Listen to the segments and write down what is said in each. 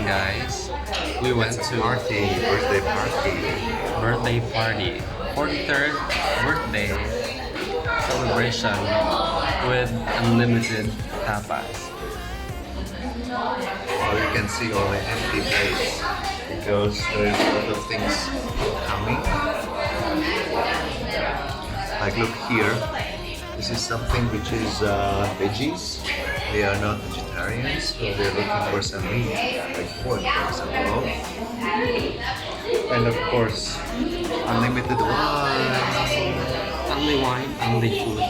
guys. We went to birthday party, 43rd birthday celebration with unlimited tapas. So you can see all the empty place because there's a lot of things coming. Like look here, this is something which is veggies. They are not vegetarians, so they're looking for some meat, like pork, for example. And of course, unlimited wine. Only wine, only food.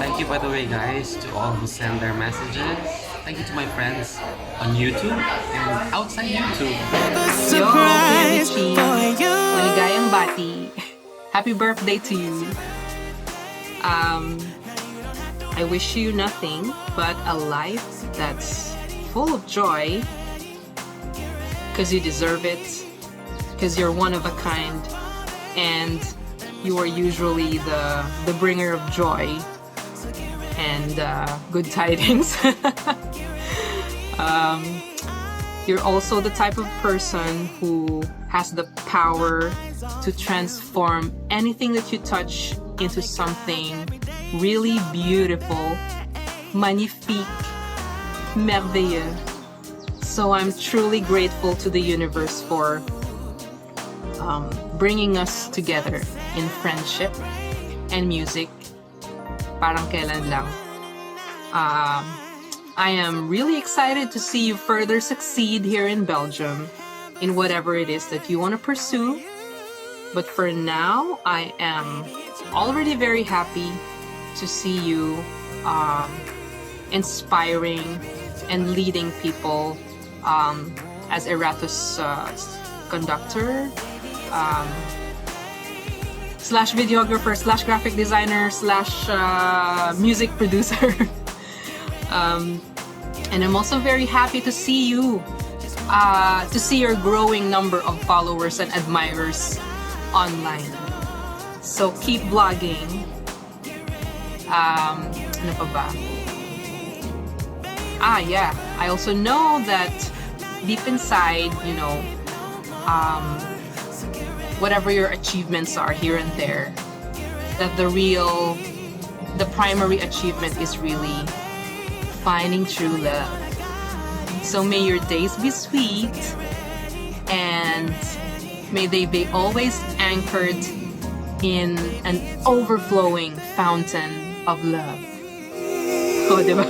Thank you, by the way, guys, to all who send their messages. Thank you to my friends on YouTube and outside YouTube. Yo, Kuya Richie, maligayang bati. Happy birthday to you. I wish you nothing but a life that's full of joy, because you deserve it, because you're one of a kind, and you are usually the bringer of joy and good tidings. You're also the type of person who has the power to transform anything that you touch into something really beautiful, magnifique, merveilleux. So I'm truly grateful to the universe for bringing us together in friendship and music. Parang kailan lang. I am really excited to see you further succeed here in Belgium in whatever it is that you want to pursue. But for now, I am already very happy to see you inspiring and leading people as Eratos conductor, slash videographer, slash graphic designer, slash music producer. And I'm also very happy to see you, to see your growing number of followers and admirers online. So keep vlogging. Ano pa ba? Yeah. I also know that deep inside, you know, whatever your achievements are here and there, that the primary achievement is really finding true love. So may your days be sweet, and may they be always anchored in an overflowing fountain of love. Oh, diba?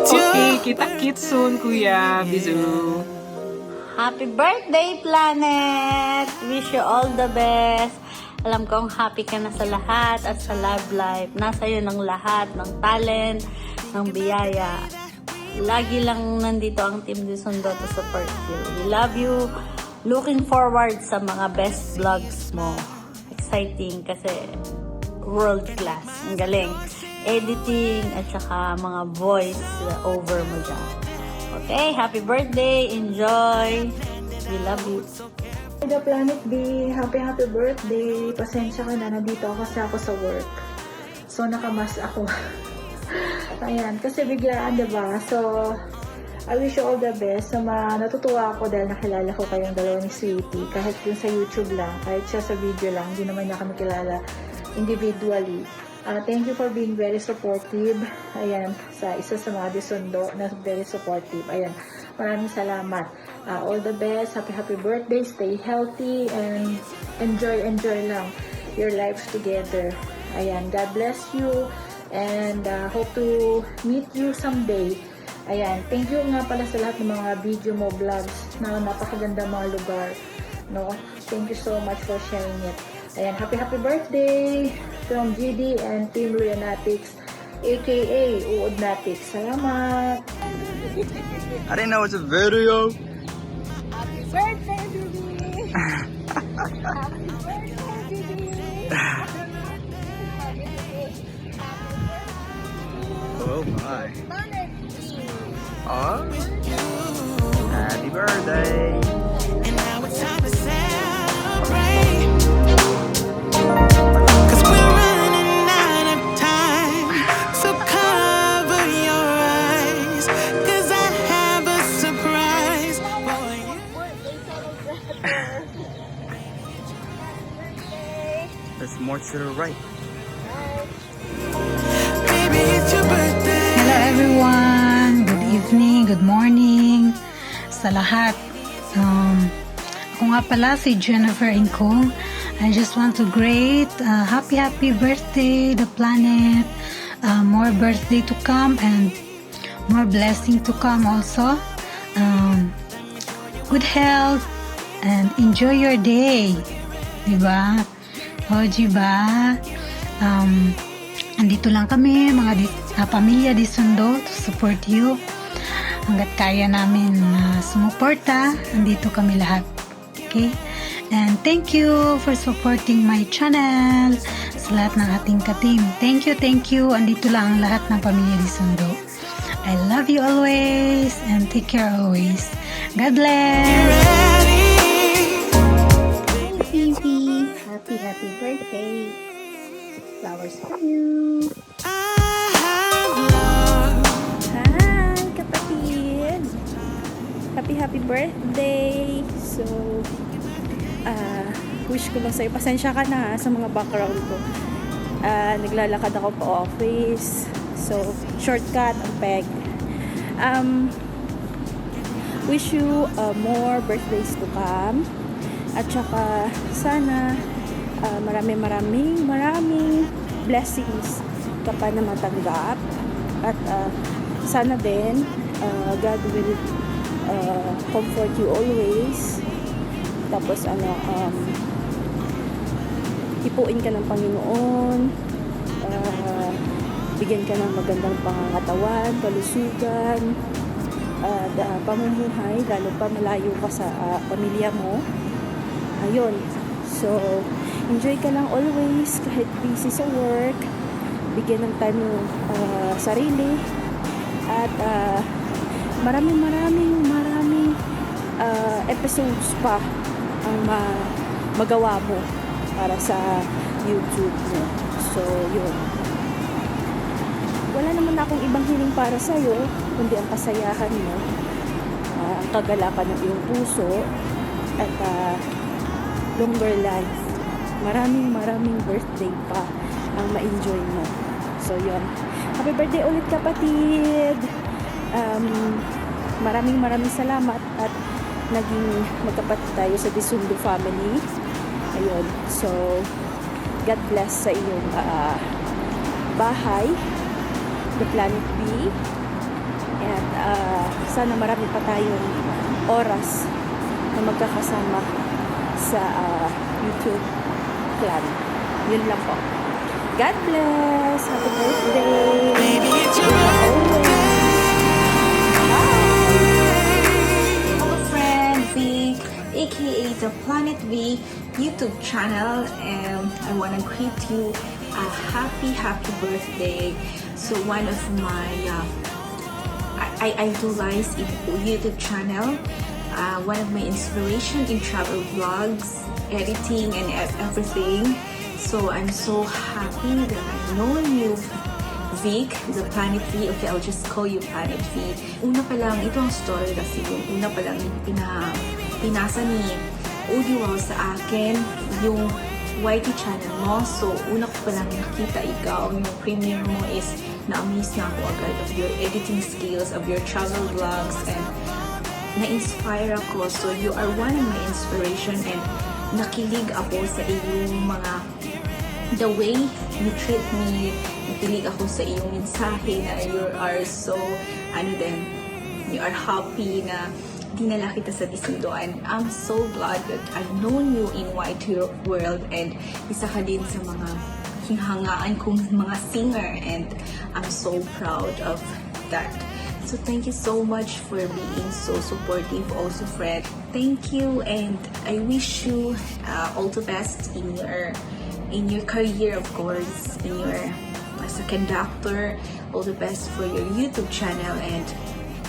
Okay, kita-kits soon, Kuya. Bizu. Happy birthday, Planet! Wish you all the best. Alam kong happy ka na sa lahat at sa love life. Nasa iyo ng lahat, ng talent, ng biyaya. Lagi lang nandito ang Team Desundo to support you. We love you. Looking forward sa mga best vlogs mo. Exciting kasi world class. Ang galing. Editing at saka mga voice over mo dyan. Okay, happy birthday. Enjoy. We love you. The Planet B, happy birthday. Pasensya ka na, nandito ako sa work. So, nakamas ako. Ayan, kasi biglaan, diba? So, I wish you all the best. So, natutuwa ako dahil nakilala ko kayong dalawa ni Sweetie. Kahit yun sa YouTube lang, kahit siya sa video lang, hindi naman niya kami kilala individually. Thank you for being very supportive. Ayan, sa isa sa mga Desundo na very supportive. Ayan, maraming salamat. All the best. Happy birthday. Stay healthy and enjoy lang your lives together. Ayan, God bless you and hope to meet you someday. Ayan, thank you nga pala sa lahat ng mga video mo, vlogs na napakaganda mga lugar. No? Thank you so much for sharing it. Ayan, happy birthday from GD and Team Leonatics, aka Uodnatics. Salamat! I didn't know it's a video. Happy birthday, baby! Happy birthday, baby! Oh my. Oh. Happy birthday. And now it's time to celebrate. 'Cause we're running out of time. So cover your eyes. 'Cause I have a surprise. more to the right. Baby, it's your birthday. Hello everyone! Good evening, good morning sa lahat. Ako nga pala si Jenifer Engkong. I just want to greet happy birthday, the planet. More birthday to come and more blessing to come also. Good health and enjoy your day. Diba? O, diba? Andito lang kami, mga Familia Desundo, to support you. Hanggat kaya namin sumuporta, andito kami lahat. Okay? And thank you for supporting my channel sa lahat ng ating ka-team. Thank you. Andito lang ang lahat ng Familia Desundo. I love you always and take care always. God bless! Baby, happy birthday. Flowers for you. Hi, kapatid. Happy birthday. So, wish ko lang sa'yo. Pasensya ka na sa mga background ko. Naglalakad ako pa office. So, shortcut ang peg. Wish you more birthdays to come. At saka, sana maraming blessings ka pa na matanggap. At sana din, God will comfort you always. Tapos ipuin ka ng Panginoon, bigyan ka ng magandang pangangatawan, kalusugan, pamumuhay, lalo pa malayo ka sa pamilya mo. Ayun, so enjoy ka lang always kahit busy sa work, bigyan ng time yung sarili, at maraming episodes pa ang magawa mo para sa YouTube mo. So, yun. Wala naman akong ibang hiling para sa'yo, kundi ang kasayahan mo, ang kagalakan ng iyong puso, at longer life. Maraming birthday pa ang ma-enjoy mo. So, yun. Happy birthday ulit, kapatid! Maraming salamat at naging magkapatid tayo sa Desundo family. Ayun. So, God bless sa iyong bahay, the Planet B. And sana marami pa tayong oras na magkakasama sa YouTube clan. Yun lang po. God bless! Happy birthday! Baby, it's your birthday. aka the Planet V YouTube channel, and I want to greet you a happy birthday. So one of my I idolize in YouTube channel, one of my inspiration in travel vlogs, editing and everything. So I'm so happy that I know you, Vic, the Planet V. Okay, I'll just call you Planet V. Una pa lang, ito ang story kasi yung una pa lang pinasa ni Audio sa akin yung YT channel mo. So, una ko pa lang nakita ikaw, yung premiere mo is na-amaze na ako agad of your editing skills, of your travel vlogs, and na-inspire ako. So, you are one of my inspiration, and nakilig ako sa iyong mga the way you treat me. Nakilig ako sa iyong mensahe na you are so you are happy na dinala kita sa Desundo, and I'm so glad that I've known you in YT World, and isa ka din sa mga hinahangaan kong mga singer, and I'm so proud of that. So thank you so much for being so supportive also, Fred. Thank you, and I wish you all the best in your career, of course, in your as a conductor. All the best for your YouTube channel, and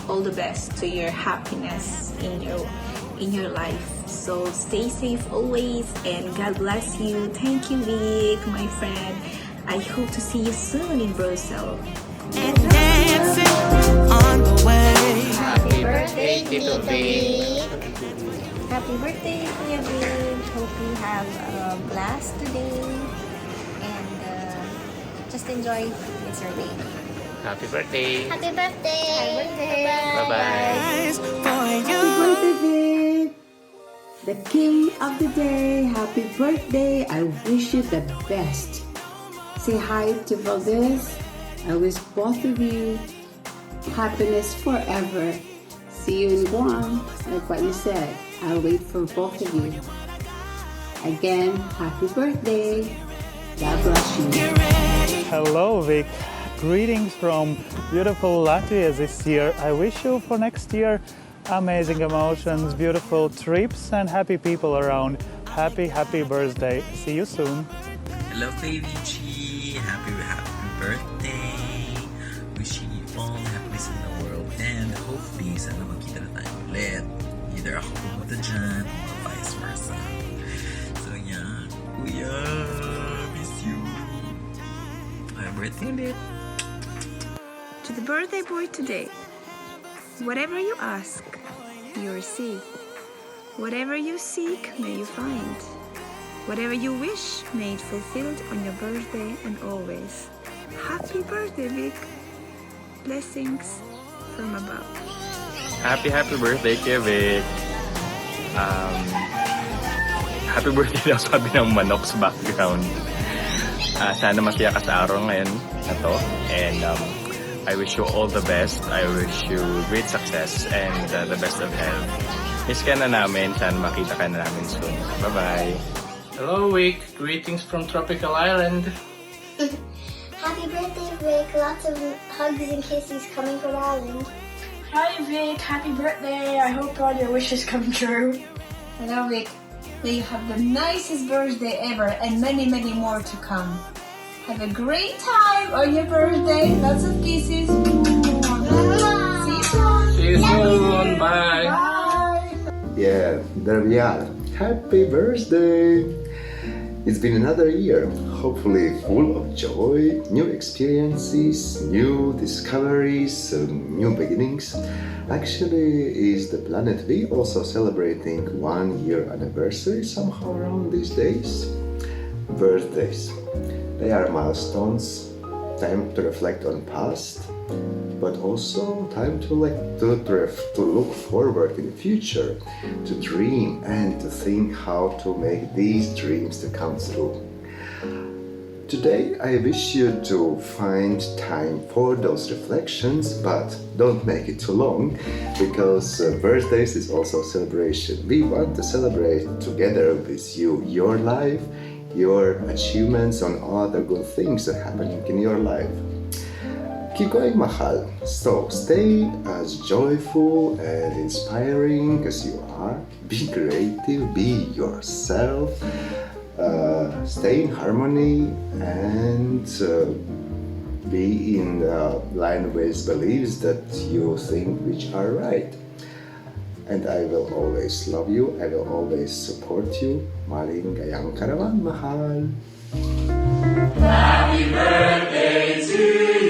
all the best to your happiness in your life. So stay safe always, and God bless you. Thank you, Vic, my friend. I hope to see you soon in Brussels. And dancing on the way. Happy birthday, Tito Vic. Happy birthday, Kuya Vic. Hope you have a blast today. Just enjoy. It's your day. Happy birthday. Happy birthday. Happy birthday. Bye-bye. Happy birthday, Vic! The king of the day. Happy birthday. I wish you the best. Say hi to Valdez. I wish both of you happiness forever. See you in Guam, like what you said. I'll wait for both of you. Again, happy birthday. God bless you. Hello, Vic. Greetings from beautiful Latvia this year. I wish you for next year amazing emotions, beautiful trips, and happy people around. Happy birthday. See you soon. Hello, baby G. Happy birthday. Wishing you all the happiness in the world. And hopefully, sana magkita na tayo ulit. Either ako pumunta dyan or vice versa. So yeah, Kuya, miss you. Happy birthday ulit. To the birthday boy today, whatever you ask, you receive. Whatever you seek, may you find. Whatever you wish, may it fulfilled on your birthday and always. Happy birthday, Vic. Blessings from above. Happy birthday, Kevin. Happy birthday daw sabi ng manok sa background. Sana masaya ka sa araw ngayon na to. And I wish you all the best. I wish you great success and the best of health. Miss ka na namin. Sana makita ka na namin soon. Bye-bye. Hello, Vic. Greetings from Tropical Island. Happy birthday, Vic. Lots of hugs and kisses coming from Island. Hi, Vic. Happy birthday. I hope all your wishes come true. Hello, Vic. May you have the nicest birthday ever and many, many more to come. Have a great time on your birthday. Lots of kisses. See you soon. See you soon. Bye. Bye. Yeah, there we are. Happy birthday! It's been another year, hopefully full of joy, new experiences, new discoveries, new beginnings. Actually, is the planet V also celebrating 1 year anniversary somehow around these days? Birthdays. They are milestones, time to reflect on past, but also time to look forward in the future, to dream and to think how to make these dreams to come true. Today I wish you to find time for those reflections, but don't make it too long, because birthdays is also a celebration. We want to celebrate together with you your life, your achievements, and other good things that are happening in your life. Keep going, mahal. So stay as joyful and inspiring as you are. Be creative, be yourself, stay in harmony, and be in line with beliefs that you think which are right. And I will always love you. I will always support you. Maling gayang karawan, mahal. Happy birthday to you.